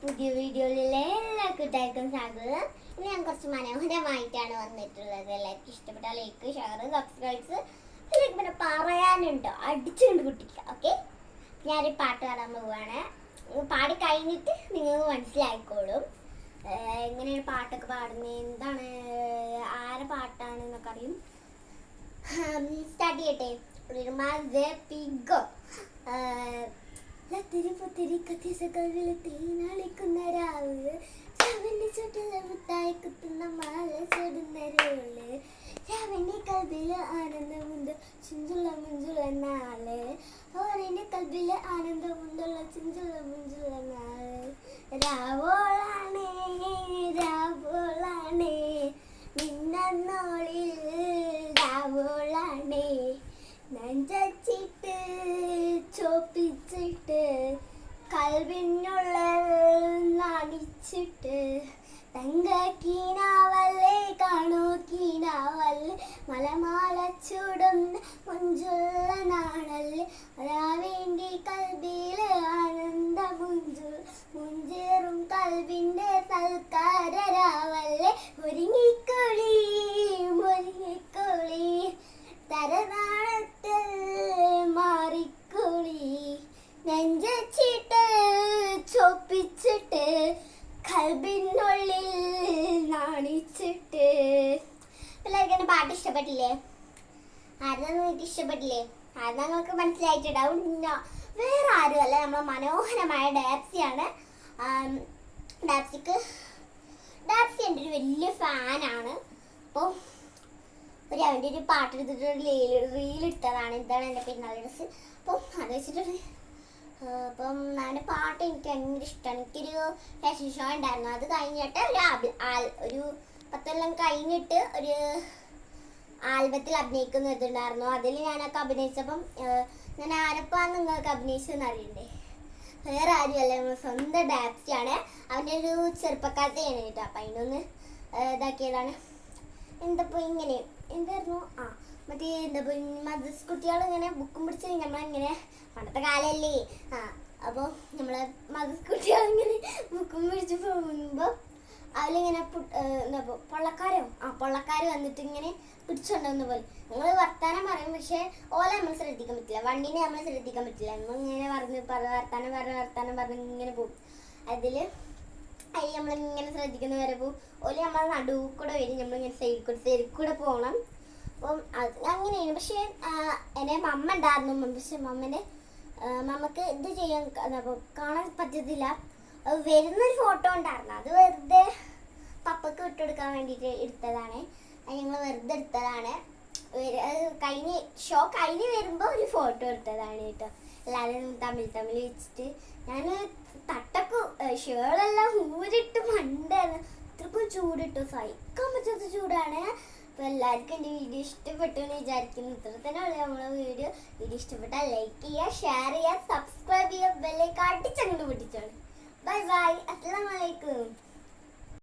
പുതിയ വീഡിയോയിലെ എല്ലാ കൂട്ടുകാർക്കും സ്വാഗതം. ഇനി ഞാൻ കുറച്ച് മനോഹരമായിട്ടാണ് വന്നിട്ടുള്ളത്. എല്ലാവർക്കും ഇഷ്ടപ്പെട്ട ലൈക്ക്, ഷെയർ, സബ്സ്ക്രൈബ്സ് ഇതിലേക്ക് പിന്നെ പറയാനുണ്ടോ അടിച്ചുകൊണ്ട് കുട്ടിക്കുക. ഓക്കെ, ഞാനൊരു പാട്ട് പാടാൻ പോവുകയാണ്. പാടി കഴിഞ്ഞിട്ട് നിങ്ങൾക്ക് മനസ്സിലായിക്കോളും എങ്ങനെയാണ് പാട്ടൊക്കെ പാടുന്നത്, എന്താണ് ആരെ പാട്ടാണ് എന്നൊക്കെ അറിയും. സ്റ്റാർട്ട് ചെയ്യട്ടെ. പിഗോ ലത്തിരി കത്തിസകവിൽ തീനാളിക്കുന്ന രാവ് രാവിന്റെ ചുട്ടില മുട്ടായി കുത്തുന്ന മാല ചൊടുന്ന രോള് രാവിന്റെ കൽബില് ആനന്ദമുണ്ട് ചിഞ്ചുള്ള മുഞ്ചുള്ള നാള് ഓരന്റെ കൽബില് ആനന്ദമുണ്ടുള്ള ചിഞ്ചുള്ള മുഞ്ചുള്ള നാള് രാവോളാണേ രാവോളാണേ മിന്നോളിൽ രാവോളാണേ നെഞ്ചിട്ട് ചോപ്പിച്ചിട്ട് കൽവിനുള്ള നാണിച്ചിട്ട് തങ്കക്കീനാവല്ലേ കാണൂക്കീനാവല്ലേ മലമാല ചൂടുന്ന മഞ്ചുള്ള നാളല്ലേ രാവേണ്ടി കൽബില് ആനന്ദ മുഞ്ചേറും കൽവിന്റെ സൽക്കാരാവല്ലേ ഒരുങ്ങിക്കൊളി ഒരുങ്ങിക്കൊളി തരനാളത്തിൽ മാറിക്കൂളി നെഞ്ചിട്ട് ചോപ്പിച്ചിട്ട് കൽബിനുള്ളിൽ നാണിച്ചിട്ട്. എല്ലാവർക്കും പാട്ട് ഇഷ്ടപ്പെട്ടില്ലേ? ആരെന്നാ നിങ്ങൾക്ക് ഇഷ്ടപ്പെട്ടില്ലേ? ആരെന്നാ നിങ്ങൾക്ക് മനസ്സിലായിട്ടുണ്ടാവും. വേറെ ആരുമല്ല, നമ്മളെ മനോഹരമായ ഡാപ്സിയാണ്. ഡാപ്സി എൻ്റെ ഒരു വലിയ ഫാനാണ്. അപ്പോൾ അവൻ്റെ ഒരു പാട്ട് എടുത്തിട്ട് റീൽ ഇട്ടതാണ്. ഇതാണ് എൻ്റെ പെരുന്നാൾ ഡ്രസ്സ്. അപ്പം അത് വെച്ചിട്ട് അപ്പം അവൻ്റെ പാട്ട് എനിക്ക് ഭയങ്കര ഇഷ്ടമാണ്. എനിക്കൊരു ഫാഷൻ ഷോ ഉണ്ടായിരുന്നു. അത് കഴിഞ്ഞിട്ട് ഒരു 10 കൊല്ലം കഴിഞ്ഞിട്ട് ഒരു ആൽബത്തിൽ അഭിനയിക്കുന്നതുണ്ടായിരുന്നു. അതിൽ ഞാനൊക്കെ അഭിനയിച്ചപ്പം ഞാൻ ആരപ്പാന്ന് നിങ്ങൾക്ക് അഭിനയിച്ചതെന്ന് അറിയണ്ടേ? വേറെ ആരുമല്ല, നമ്മൾ സ്വന്തം ഡാപ്സിയാണ്. അവൻ്റെ ഒരു ചെറുപ്പക്കാലത്തെയാണ് കേട്ടോ. അപ്പം അതിനൊന്ന് ഇതാക്കിയതാണ്. എന്തപ്പോൾ ഇങ്ങനെ എന്തായിരുന്നു മറ്റേ മദ്രസ് കുട്ടികൾ ഇങ്ങനെ ബുക്കും പിടിച്ച് നമ്മളിങ്ങനെ പണ്ടത്തെ കാലമല്ലേ അപ്പോൾ നമ്മളെ മദ്രസ് കുട്ടികളിങ്ങനെ ബുക്കും പിടിച്ച് പോകുമ്പോൾ അതിലിങ്ങനെ പൊള്ളക്കാർ വന്നിട്ട് ഇങ്ങനെ പിടിച്ചുകൊണ്ടുവന്ന പോലെ നമ്മൾ വർത്താനം പറയും. പക്ഷേ ഓല നമ്മൾ ശ്രദ്ധിക്കാൻ പറ്റില്ല, വണ്ടീനെ നമ്മൾ ശ്രദ്ധിക്കാൻ പറ്റില്ല. നമ്മളിങ്ങനെ വർത്താനം പറഞ്ഞ് ഇങ്ങനെ പോകും. അതിൽ നമ്മളിങ്ങനെ ശ്രദ്ധിക്കുന്ന വരെ പോകും. ഓല് നമ്മളെ നടുവ് കൂടെ വരും, നമ്മളിങ്ങനെ സൈഡിൽ കൂടെ പോകണം. അപ്പം അങ്ങനെയാണ്. പക്ഷേ എൻ്റെ മമ്മ ഉണ്ടായിരുന്നു. പക്ഷെ മമ്മക്ക് ഇത് ചെയ്യാൻ കാണാൻ പറ്റത്തില്ല. വരുന്നൊരു ഫോട്ടോ ഉണ്ടായിരുന്നു. അത് വെറുതെ പപ്പക്ക് വിട്ടെടുക്കാൻ വേണ്ടിയിട്ട് എടുത്തതാണ്. അത് ഞങ്ങൾ വെറുതെ എടുത്തതാണ്. ഷോ കഴിഞ്ഞ് വരുമ്പോൾ ഒരു ഫോട്ടോ എടുത്തതാണ് കേട്ടോ. എല്ലാവരും തമ്മിൽ വെച്ചിട്ട് ഞാൻ തട്ടൊക്കെ ഷേളെല്ലാം ഊരിട്ട് മണ്ടായിരുന്നു. അത്രക്കും ചൂടിട്ടു, സഹിക്കാൻ പറ്റാത്ത ചൂടാണ്. അപ്പോൾ എല്ലാവർക്കും എൻ്റെ വീഡിയോ ഇഷ്ടപ്പെട്ടു എന്ന് വിചാരിക്കുന്നു. ഇത്ര തന്നെ ഉള്ളൂ നമ്മളെ വീഡിയോ ഇഷ്ടപ്പെട്ടാൽ ലൈക്ക് ചെയ്യുക, ഷെയർ ചെയ്യുക, സബ്സ്ക്രൈബ് ചെയ്യുക, ബെല്ലൈക്കൺ അടിച്ചങ്ങോട്ട് പൊട്ടിച്ചോളൂ. ബൈ ബൈ, അസ്സലാമു അലൈക്കും.